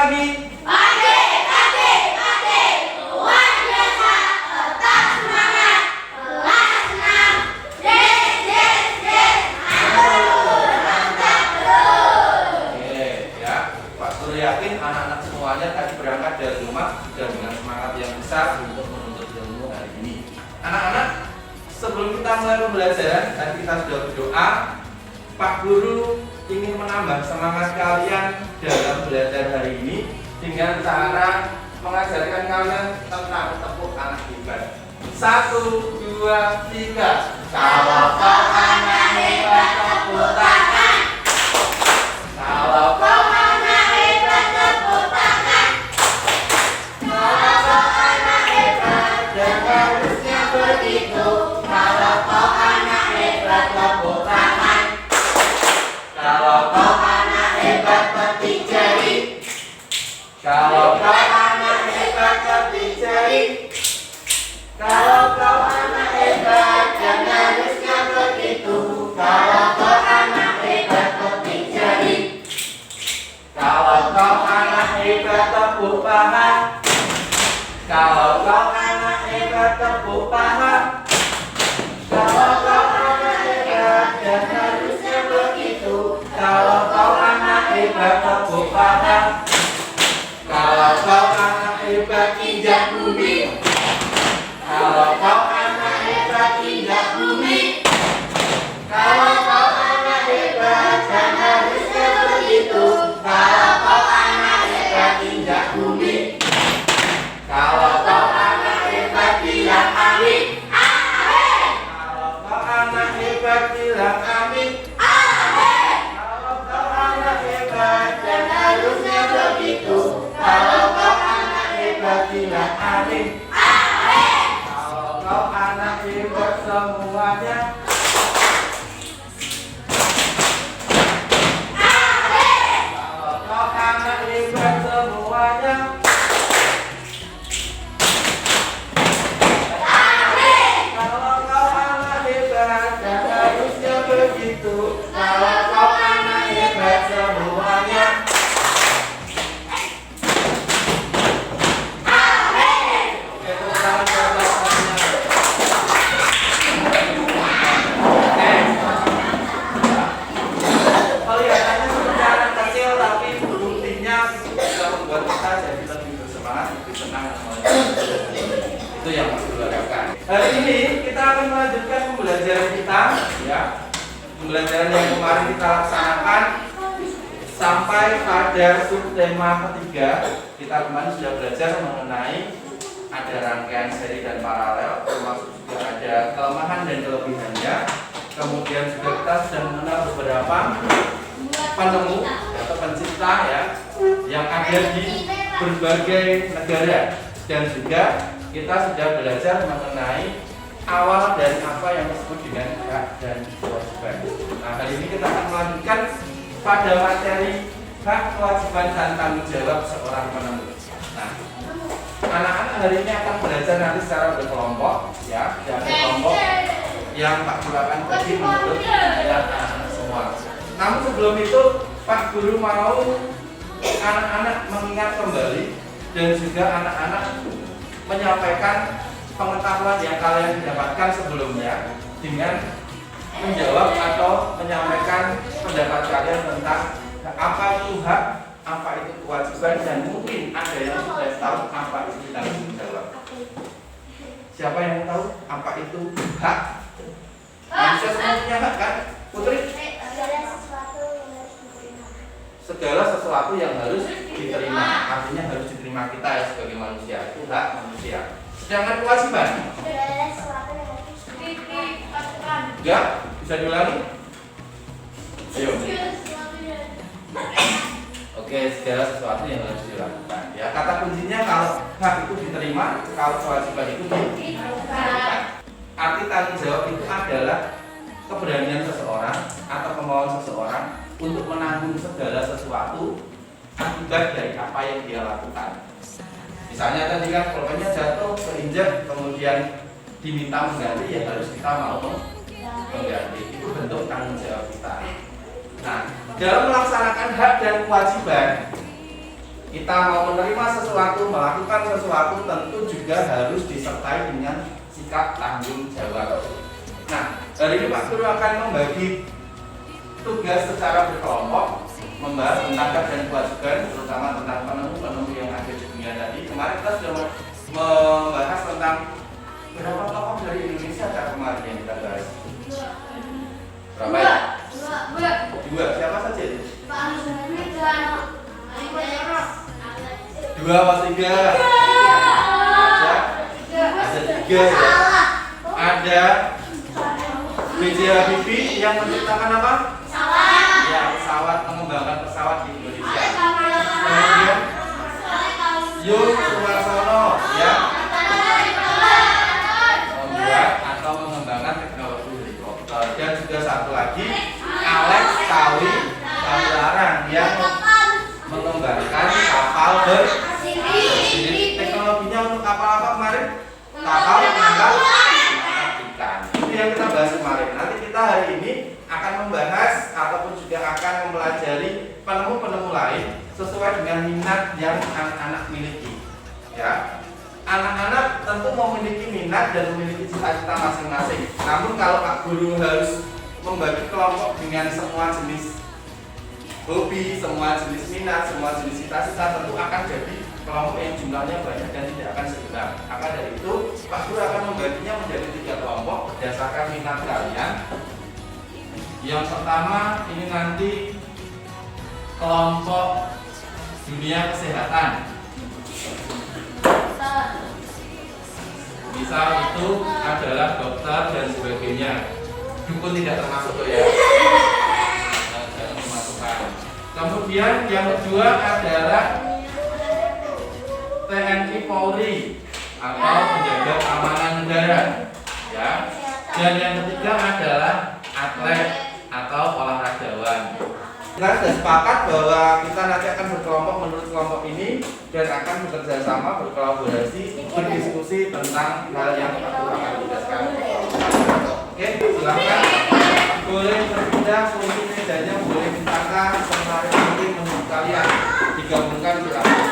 pagi. Pagi, pagi, pagi. Luar biasa, tetap semangat. Kelas 6. Yes, yes, yes. Mantap terus. Oke, ya. Pak Guru yakin anak-anak semuanya tadi berangkat dari rumah sudah dengan semangat yang besar untuk menuntut ilmu hari ini. Anak-anak, sebelum kita mulai pembelajaran, tadi kita sudah berdoa. Pak Guru ingin menambah semangat kalian dalam belajar hari ini dengan cara mengajarkan kalian tentang tepuk anak hebat. 1, 2, 3. Kalau kau anak hebat, tepuk tangan. Kalau kau anak hebat, tepuk tangan. Kalau kau anak hebat, dan harusnya begitu. Kalau kau anak hebat, tepuk tangan. Kalau kau anak hebat, petik jari. Kalau kau anak hebat, petik jari. Kalau kau anak hebat, dan harusnya begitu. Kalau kau anak hebat, petik jari. Kalau kau anak hebat, tepuk paha. Kalau kau anak hebat, tepuk paha. Kalau kau anak hebat, dan harusnya begitu. Kalau kau anak hebat, tepuk paha. Kalau kau anak hebat, injak bumi. Kalau kau anak hebat, injak bumi. Kalau kau anak hebat, dan harusnya begitu. Kalau kau anak hebat, injak bumi. Kalau kau anak hebat, bilang amin. Amin. Kalau kau anak hebat, bilang amin. Amin. Kalau kau anak hebat, dan harusnya begitu. Kalau kau anak hebat, bilang amin. Amin. Kalau kau anak hebat semuanya. Amin. Kalau kau anak hebat semuanya. Amin. Kalau kau anak hebat, dan harusnya begitu. Kalau kau anak hebat semuanya. Amin. Oke, tepuk tangan buat kelas-kelasnya. Oke. Kelihatannya seperti anak kecil, tapi buktinya bisa membuat kita jadi lebih bersemangat, lebih tenang. Itu yang harus dilakukan. Hari ini kita akan melanjutkan pembelajaran kita, ya. Pembelajaran yang kemarin kita laksanakan sampai pada subtema ketiga. Kita kemarin sudah belajar mengenai ada rangkaian seri dan paralel, termasuk juga ada kelemahan dan kelebihannya. Kemudian juga kita sudah mengenal beberapa penemu atau pencipta, ya, yang ada di berbagai negara, dan juga kita sudah belajar mengenai awal dari apa yang disebut dengan hak dan kewajiban. Nah, hari ini kita akan melanjutkan pada materi hak, kewajiban, dan tanggung jawab seorang penemu. Nah, anak-anak hari ini akan belajar nanti secara berkelompok, ya, dan kelompok yang Pak Guru akan bagi menurut anak-anak semua. Namun sebelum itu, Pak Guru mau anak-anak mengingat kembali dan juga anak-anak menyampaikan pengetahuan yang kalian dapatkan sebelumnya dengan menjawab atau menyampaikan pendapat kalian tentang apa itu hak, apa itu kewajiban, dan mungkin ada yang sudah tahu apa itu tanggung jawab. Siapa yang tahu apa itu hak? Manusia semua punya hak, kan? Putri? Segala sesuatu yang harus diterima, artinya harus diterima kita ya sebagai manusia, itu hak manusia. Sedangkan kewajiban? Enggak? Bisa diulangi? Ayo. Oke, segala sesuatu yang harus dilakukan. Ya, kata kuncinya kalau hak itu diterima, kalau kewajiban itu dilakukan. Arti tanggung jawab itu adalah keberanian seseorang atau kemauan seseorang untuk menanggung segala sesuatu akibat dari apa yang dia lakukan. Misalnya tadi kan korbannya jatuh, keinjak, kemudian diminta mengganti, ya harus kita mau mengganti. Itu bentuk tanggung jawab kita. Nah, dalam melaksanakan hak dan kewajiban, kita mau menerima sesuatu, melakukan sesuatu, tentu juga harus disertai dengan sikap tanggung jawab. Nah, hari ini Pak Guru akan membagi tugas secara berkelompok, membahas tentang hak dan kewajiban, terutama tentang penemu-penemu yang ada di dunia tadi. Kemarin kita sudah membahas tentang berapa tokoh dari Indonesia kemarin yang kita bahas. Berapa ya? Dua. Siapa saja? Dua apa tiga? Ada tiga ya. Ada B.J. Habibie yang menciptakan apa? Ya, pesawat, mengembangkan pesawat di Indonesia. Kemudian Yung Sumarsono ya, membuat atau mengembangkan teknologi helikopter. Dan juga satu lagi Alex Kawi Kamilarang yang mengembangkan kapal bersirip. Teknologinya untuk kapal apa kemarin? Kapal menangkap ikan. Itu yang kita bahas kemarin. Nanti kita hari ini akan membahas ataupun juga akan mempelajari penemu-penemu lain sesuai dengan minat yang anak-anak miliki. Ya, anak-anak tentu memiliki minat dan memiliki cita-cita masing-masing. Namun kalau Pak Guru harus membagi kelompok dengan semua jenis hobi, semua jenis minat, semua jenis cita-cita, tentu akan jadi kelompok yang jumlahnya banyak dan tidak akan seimbang. Maka dari itu Pak Guru akan membaginya menjadi 3 kelompok berdasarkan minat kalian. Yang pertama ini nanti kelompok dunia kesehatan. Misal itu adalah dokter dan sebagainya. Dukun tidak termasuk ya. Jangan memasukkan. Kemudian yang kedua adalah TNI Polri atau penjaga keamanan negara. Ya. Dan yang ketiga adalah atlet atau olahragawan. Kita sudah sepakat bahwa kita nanti akan berkelompok menurut kelompok ini dan akan bekerja sama, berkolaborasi, berdiskusi tentang hal yang akan dijelaskan. Oke, silakan. Boleh berpindah, kunci mejanya boleh ditata semenarik mungkin menurut kalian. Digabungkan silakan.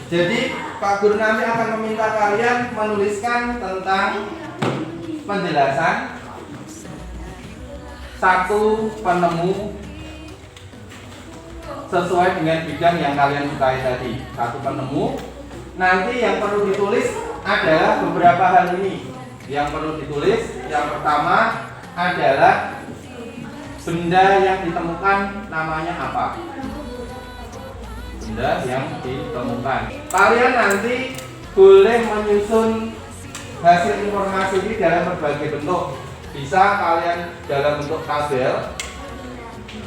Jadi Pak Guru nanti akan meminta kalian menuliskan tentang penjelasan satu penemu sesuai dengan bidang yang kalian sukai tadi. Satu penemu. Nanti yang perlu ditulis adalah beberapa hal ini. Yang perlu ditulis, yang pertama adalah benda yang ditemukan namanya apa? Benda yang ditemukan. Kalian nanti boleh menyusun hasil informasi ini dalam berbagai bentuk. Bisa kalian dalam bentuk tabel,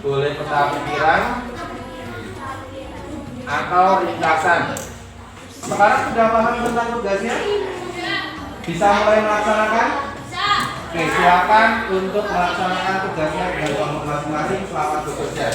boleh peta pikiran, atau ringkasan. Sekarang sudah paham tentang tugasnya? Bisa mulai melaksanakan? Oke, silakan untuk melaksanakan tugasnya dengan kelompok masing-masing. Selamat bekerja.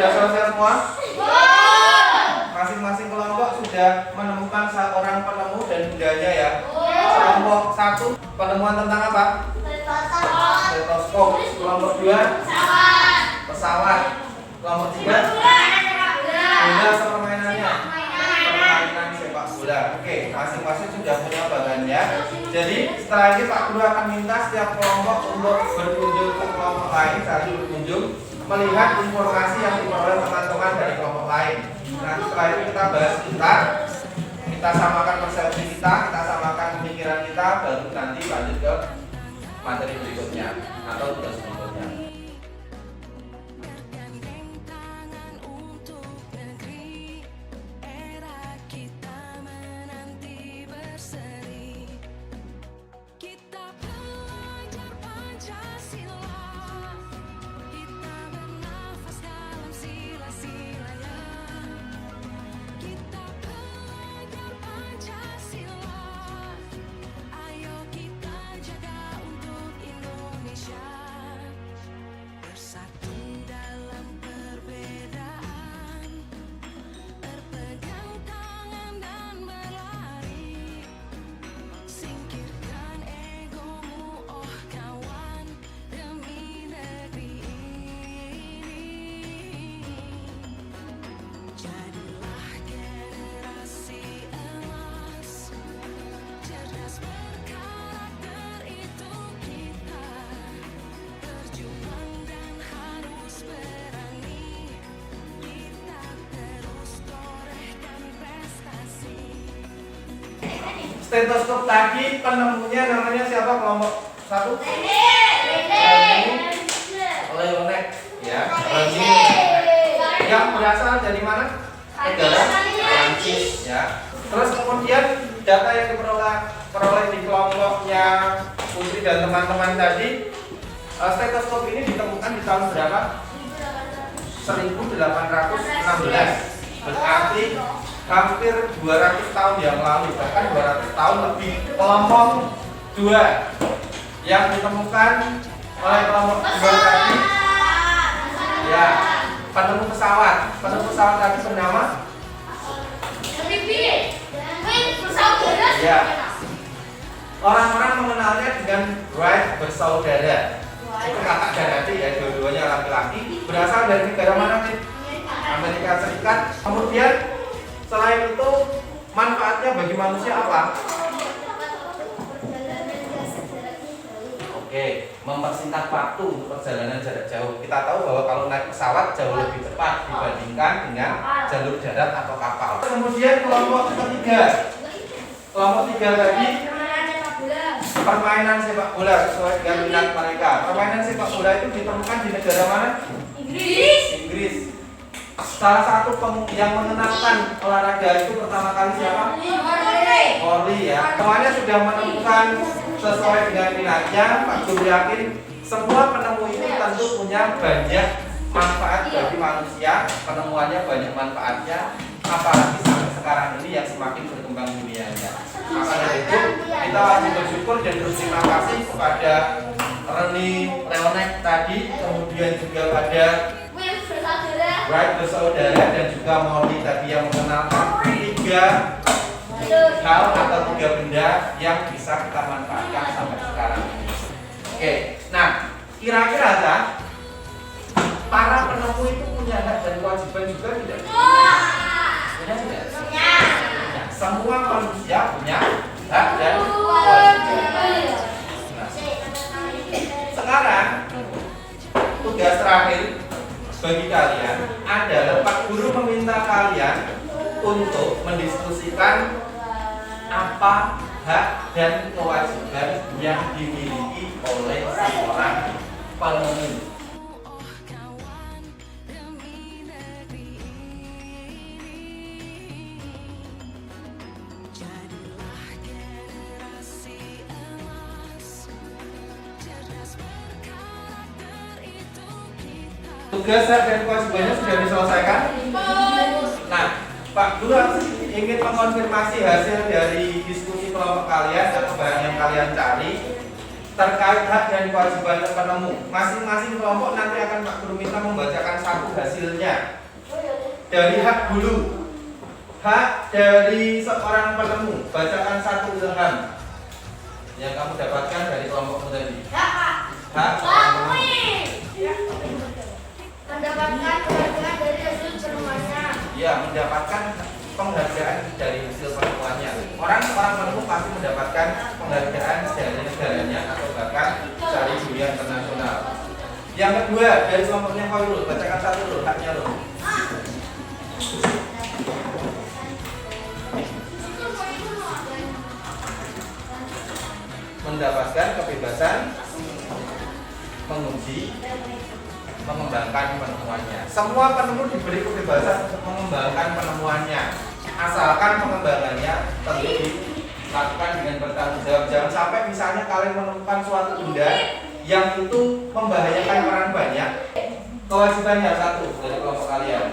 sudah selesai semua? Masing-masing kelompok sudah menemukan seorang penemu dan bundanya ya. Kelompok 1 penemuan tentang apa? Stetoskop. Kelompok 2 pesawat. Kelompok 3 bola atau permainannya? Permainan sepak bola. Oke, masing-masing sudah punya bahannya. Jadi setelah ini Pak Guru akan minta setiap kelompok untuk berkunjung ke kelompok lain, saling berkunjung, melihat informasi yang diperoleh teman-teman dari kelompok lain. Nah, setelah itu kita bahas kita samakan persepsi kita samakan pemikiran kita, baru nanti lanjut ke materi berikutnya atau tugas berikutnya. Stetoskop tadi penemunya namanya siapa? Kelompok 1? Leonek ya. Yang berasal dari mana? Negara Prancis ya. Terus kemudian data yang diperoleh di kelompoknya Putri dan teman-teman tadi, stetoskop ini ditemukan di tahun berapa? 1816. Berarti hampir 200 tahun yang lalu, bahkan 200 tahun lebih. Kelompok 2 yang ditemukan oleh kelompok 2 tadi ya, penemu pesawat. Penemu pesawat tadi bernama ya, orang-orang mengenalnya dengan Wright bersaudara. Itu kakak dan adik ya, dua-duanya laki-laki. Berasal dari negara mana nih? Amerika Serikat. Kemudian selain itu manfaatnya bagi manusia apa? Oke, mempersingkat waktu untuk perjalanan jarak jauh. Kita tahu bahwa kalau naik pesawat jauh lebih cepat dibandingkan dengan jalur darat atau kapal. Kemudian kelompok ketiga. Kelompok 3 tadi permainan sepak bola sesuai dengan minat mereka. Permainan sepak bola itu ditemukan di negara mana? Inggris. Salah satu yang mengenalkan olahraga itu pertama kali siapa? Morley ya. Semuanya sudah menemukan sesuai dengan minatnya. Pak Guru yakin semua penemu itu tentu punya banyak manfaat bagi manusia. Penemuannya banyak manfaatnya, apalagi sampai sekarang ini yang semakin berkembang dunianya. Maka dari itu kita wajib bersyukur dan berterima kasih kepada Reni Leonek tadi, kemudian juga pada Wright bersaudara dan juga Morley tadi yang mengenalkan 3 hal atau 3 benda yang bisa kita manfaatkan sampai sekarang ini. Oke, nah kira-kira aja para penemu itu punya hak dan kewajiban juga tidak? Punya tidak? Ya, semua manusia punya hak dan kewajiban. Nah, sekarang tugas terakhir bagi kalian adalah Pak Guru meminta kalian untuk mendiskusikan apa hak dan kewajiban yang dimiliki oleh seorang penemu. Tugas dan kewajibannya sudah diselesaikan. Nah, Pak Guru ingin mengkonfirmasi hasil dari diskusi kelompok kalian atau bahan yang kalian cari. terkait hak dan kewajiban penemu. Masing-masing kelompok nanti akan Pak Guru minta membacakan satu hasilnya. Dari hak dulu. Hak dari seorang penemu, bacakan satu ilham yang kamu dapatkan dari kelompokmu tadi. Hak mendapatkan penghargaan dari hasil penemuannya. ya, mendapatkan penghargaan dari hasil penemuannya. Orang penemu pasti mendapatkan penghargaan dari negaranya atau bahkan dari dunia internasional. Yang kedua, dari kelompoknya Khairul, bacakan satu dulu, haknya dulu. Mendapatkan kebebasan menguji, mengembangkan penemuannya. Semua penemu diberi kebebasan untuk mengembangkan penemuannya, asalkan pengembangannya tentu dilakukan dengan bertanggung jawab. Jangan sampai misalnya kalian menemukan suatu benda yang itu membahayakan orang banyak. Kewajibannya satu dari kelompok kalian.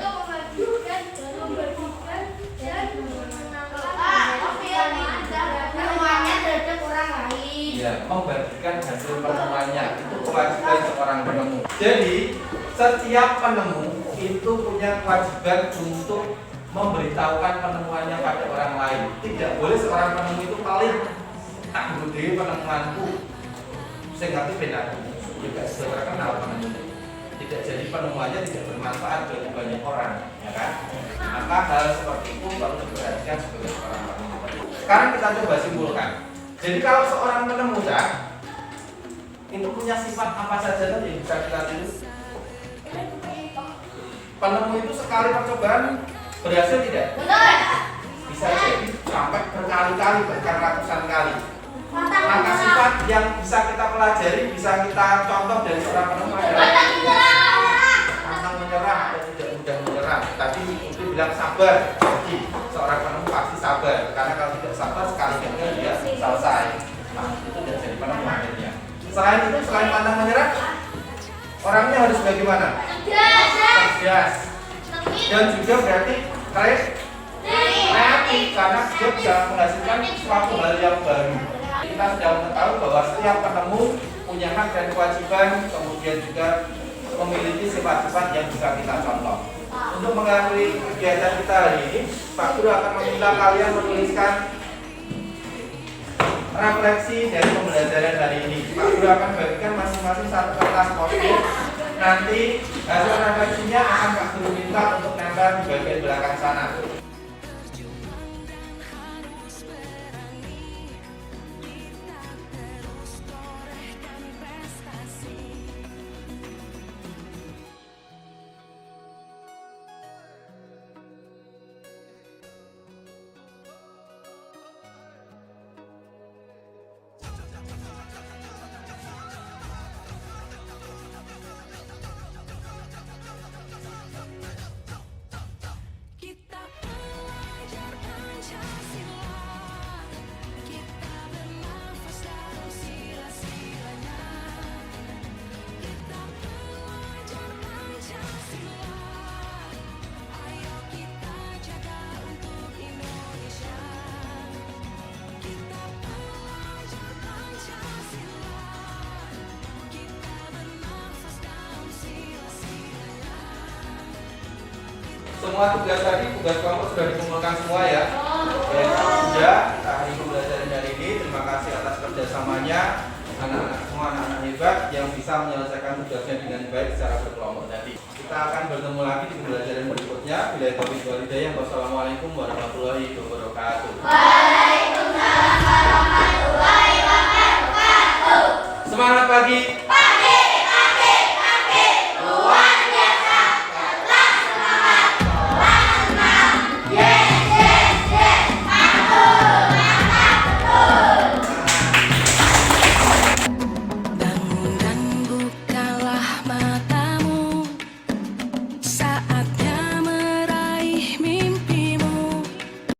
Ya, membagikan hasil penemuannya itu kewajiban seorang penemu. Jadi setiap penemu itu punya kewajiban untuk memberitahukan penemuannya pada orang lain. Tidak boleh seorang penemu itu paling tak berdiri penemuanku sehingga beda juga sudah terkenal penemunya. Tidak jadi penemuannya tidak bermanfaat bagi banyak orang, ya kan? Maka hal seperti itu perlu diperhatikan sebagai seorang penemu. Sekarang kita coba simpulkan. Jadi kalau seorang penemu itu punya sifat apa saja tadi bisa kita tulis? Penemu itu sekali percobaan berhasil tidak? Bisa jadi sampai berkali-kali, bahkan ratusan kali. Maka sifat yang bisa kita pelajari, bisa kita contoh dari seorang penemu adalah pantang menyerah atau tidak mudah menyerah. Tadi itu bilang sabar. Jadi seorang penemu pasti sabar, karena kalau tidak sabar sekali gagal dia selesai. Nah, itu tidak jadi penemu akhirnya. Selain itu, selain pantang menyerah, orangnya harus bagaimana? Cerdas. Dan juga berarti kreatif, karena dia bisa menghasilkan suatu hal yang baru. Kita sudah mengetahui bahwa setiap penemu punya hak dan kewajiban, kemudian juga memiliki sifat-sifat yang bisa kita contoh. Untuk mengakhiri kegiatan kita hari ini, Pak Guru akan meminta kalian menuliskan refleksi dari pembelajaran hari ini. Pak Guru akan bagikan masing-masing satu kertas post-it. Nanti hasil refleksinya akan Pak Guru minta untuk nempel di bagian belakang sana. Semua tugas tadi, tugas kelompok sudah dikumpulkan semua ya. Ya, sudah. Kita hari ini pembelajaran hari ini. Terima kasih atas kerjasamanya anak-anak semua, anak-anak hebat yang bisa menyelesaikan tugasnya dengan baik secara berkelompok tadi. Kita akan bertemu lagi di pembelajaran berikutnya. Bila taufiq wal hidayah. Wassalamualaikum warahmatullahi wabarakatuh. Waalaikumsalam warahmatullahi wabarakatuh. Semangat pagi.